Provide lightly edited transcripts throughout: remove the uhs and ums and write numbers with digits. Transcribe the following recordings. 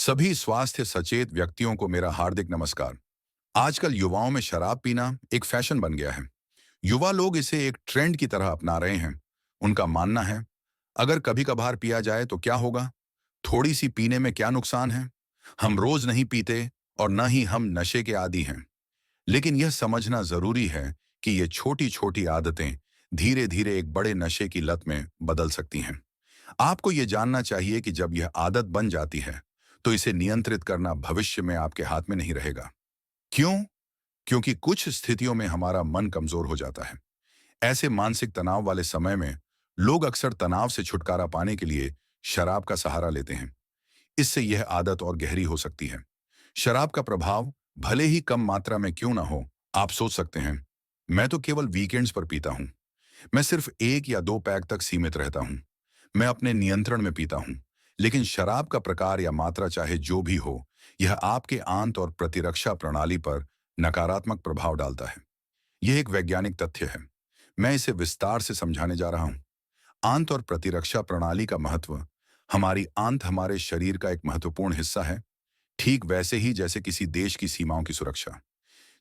सभी स्वास्थ्य सचेत व्यक्तियों को मेरा हार्दिक नमस्कार। आजकल युवाओं में शराब पीना एक फैशन बन गया है। युवा लोग इसे एक ट्रेंड की तरह अपना रहे हैं। उनका मानना है, अगर कभी कभार पिया जाए तो क्या होगा? थोड़ी सी पीने में क्या नुकसान है? हम रोज नहीं पीते और न ही हम नशे के आदी हैं। लेकिन यह समझना जरूरी है कि ये छोटी छोटी आदतें धीरे धीरे एक बड़े नशे की लत में बदल सकती हैं। आपको ये जानना चाहिए कि जब यह आदत बन जाती है, तो इसे नियंत्रित करना भविष्य में आपके हाथ में नहीं रहेगा। क्यों? क्योंकि कुछ स्थितियों में हमारा मन कमजोर हो जाता है। ऐसे मानसिक तनाव वाले समय में लोग अक्सर तनाव से छुटकारा पाने के लिए शराब का सहारा लेते हैं। इससे यह आदत और गहरी हो सकती है। शराब का प्रभाव भले ही कम मात्रा में क्यों ना हो, आप सोच सकते हैं, मैं तो केवल वीकेंड्स पर पीता हूं। मैं सिर्फ 1 या 2 पैक तक सीमित रहता हूं। मैं अपने नियंत्रण में पीता हूं। लेकिन शराब का प्रकार या मात्रा चाहे जो भी हो, यह आपके आंत और प्रतिरक्षा प्रणाली पर नकारात्मक प्रभाव डालता है। यह एक वैज्ञानिक तथ्य है। मैं इसे विस्तार से समझाने जा रहा हूं। आंत और प्रतिरक्षा प्रणाली का महत्व। हमारी आंत हमारे शरीर का एक महत्वपूर्ण हिस्सा है, ठीक वैसे ही जैसे किसी देश की सीमाओं की सुरक्षा।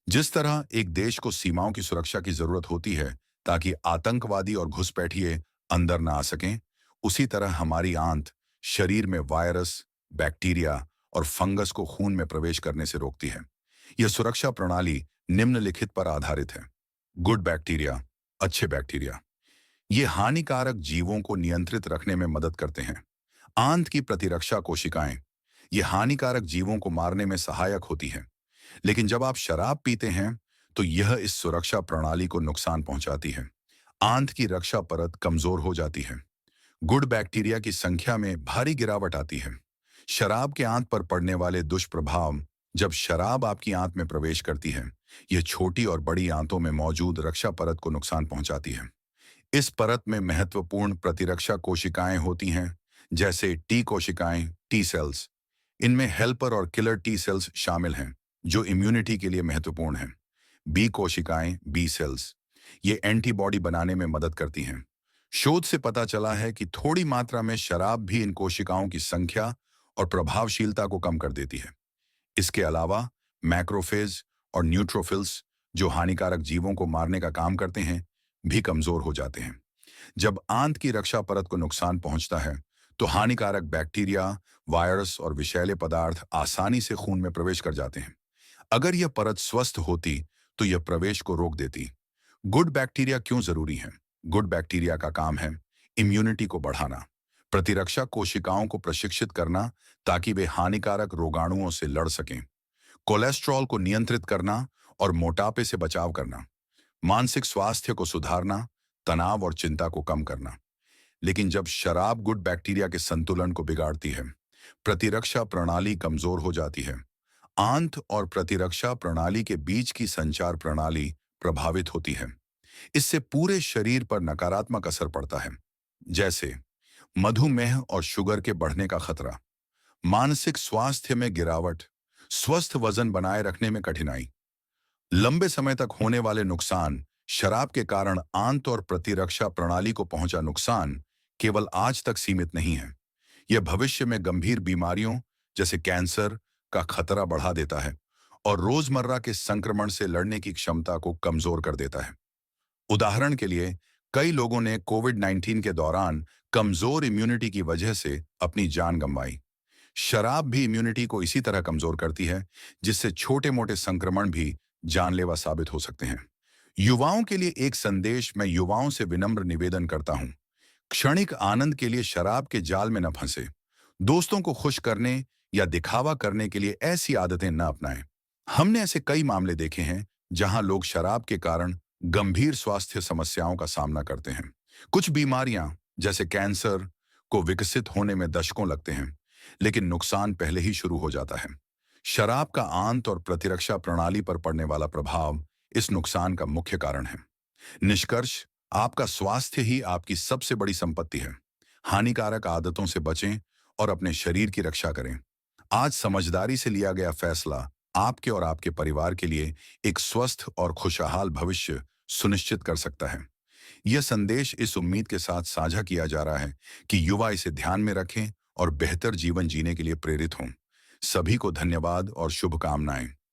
जिस तरह एक देश को सीमाओं की सुरक्षा की जरूरत होती है ताकि आतंकवादी और घुसपैठिए अंदर ना आ सकें, उसी तरह हमारी आंत शरीर में वायरस, बैक्टीरिया और फंगस को खून में प्रवेश करने से रोकती है। यह सुरक्षा प्रणाली निम्नलिखित पर आधारित है। गुड बैक्टीरिया, अच्छे बैक्टीरिया। ये हानिकारक जीवों को नियंत्रित रखने में मदद करते हैं। आंत की प्रतिरक्षा कोशिकाएं, ये हानिकारक जीवों को मारने में सहायक होती हैं। लेकिन जब आप शराब पीते हैं, तो यह इस सुरक्षा प्रणाली को नुकसान पहुंचाती है। आंत की रक्षा परत कमजोर हो जाती है। गुड बैक्टीरिया की संख्या में भारी गिरावट आती है। शराब के आंत पर पड़ने वाले दुष्प्रभाव। जब शराब आपकी आंत में प्रवेश करती है, यह छोटी और बड़ी आंतों में मौजूद रक्षा परत को नुकसान पहुंचाती है। इस परत में महत्वपूर्ण प्रतिरक्षा कोशिकाएं होती हैं, जैसे टी कोशिकाएं, टी सेल्स। इनमें हेल्पर और किलर टी सेल्स शामिल हैं, जो इम्यूनिटी के लिए महत्वपूर्ण हैं। बी कोशिकाएं, बी सेल्स, ये एंटीबॉडी बनाने में मदद करती हैं। शोध से पता चला है कि थोड़ी मात्रा में शराब भी इन कोशिकाओं की संख्या और प्रभावशीलता को कम कर देती है। इसके अलावा मैक्रोफेज और न्यूट्रोफिल्स, जो हानिकारक जीवों को मारने का काम करते हैं, भी कमजोर हो जाते हैं। जब आंत की रक्षा परत को नुकसान पहुंचता है, तो हानिकारक बैक्टीरिया, वायरस और विषैले पदार्थ आसानी से खून में प्रवेश कर जाते हैं। अगर यह परत स्वस्थ होती, तो यह प्रवेश को रोक देती। गुड बैक्टीरिया क्यों जरूरी है? गुड बैक्टीरिया का काम है इम्यूनिटी को बढ़ाना, प्रतिरक्षा कोशिकाओं को प्रशिक्षित करना ताकि वे हानिकारक रोगाणुओं से लड़ सकें, कोलेस्ट्रॉल को नियंत्रित करना और मोटापे से बचाव करना, मानसिक स्वास्थ्य को सुधारना, तनाव और चिंता को कम करना। लेकिन जब शराब गुड बैक्टीरिया के संतुलन को बिगाड़ती है, प्रतिरक्षा प्रणाली कमजोर हो जाती है। आंत और प्रतिरक्षा प्रणाली के बीच की संचार प्रणाली प्रभावित होती है। इससे पूरे शरीर पर नकारात्मक असर पड़ता है, जैसे मधुमेह और शुगर के बढ़ने का खतरा, मानसिक स्वास्थ्य में गिरावट, स्वस्थ वजन बनाए रखने में कठिनाई। लंबे समय तक होने वाले नुकसान। शराब के कारण आंत और प्रतिरक्षा प्रणाली को पहुंचा नुकसान केवल आज तक सीमित नहीं है। यह भविष्य में गंभीर बीमारियों जैसे कैंसर का खतरा बढ़ा देता है और रोजमर्रा के संक्रमण से लड़ने की क्षमता को कमजोर कर देता है। उदाहरण के लिए, कई लोगों ने कोविड-19 के दौरान कमजोर इम्यूनिटी की वजह से अपनी जान गंवाई। शराब भी इम्यूनिटी को इसी तरह कमजोर करती है, जिससे छोटे मोटे संक्रमण भी जानलेवा साबित हो सकते हैं। युवाओं के लिए एक संदेश। मैं युवाओं से विनम्र निवेदन करता हूं, क्षणिक आनंद के लिए शराब के जाल में न फंसे। दोस्तों को खुश करने या दिखावा करने के लिए ऐसी आदतें न अपनाएं। हमने ऐसे कई मामले देखे हैं जहां लोग शराब के कारण गंभीर स्वास्थ्य समस्याओं का सामना करते हैं। कुछ बीमारियां जैसे कैंसर को विकसित होने में दशकों लगते हैं, लेकिन नुकसान पहले ही शुरू हो जाता है। शराब का आंत और प्रतिरक्षा प्रणाली पर पड़ने वाला प्रभाव इस नुकसान का मुख्य कारण है। निष्कर्ष, आपका स्वास्थ्य ही आपकी सबसे बड़ी संपत्ति है। हानिकारक आदतों से बचें और अपने शरीर की रक्षा करें। आज समझदारी से लिया गया फैसला आपके और आपके परिवार के लिए एक स्वस्थ और खुशहाल भविष्य सुनिश्चित कर सकता है। यह संदेश इस उम्मीद के साथ साझा किया जा रहा है कि युवा इसे ध्यान में रखें और बेहतर जीवन जीने के लिए प्रेरित हों। सभी को धन्यवाद और शुभकामनाएं।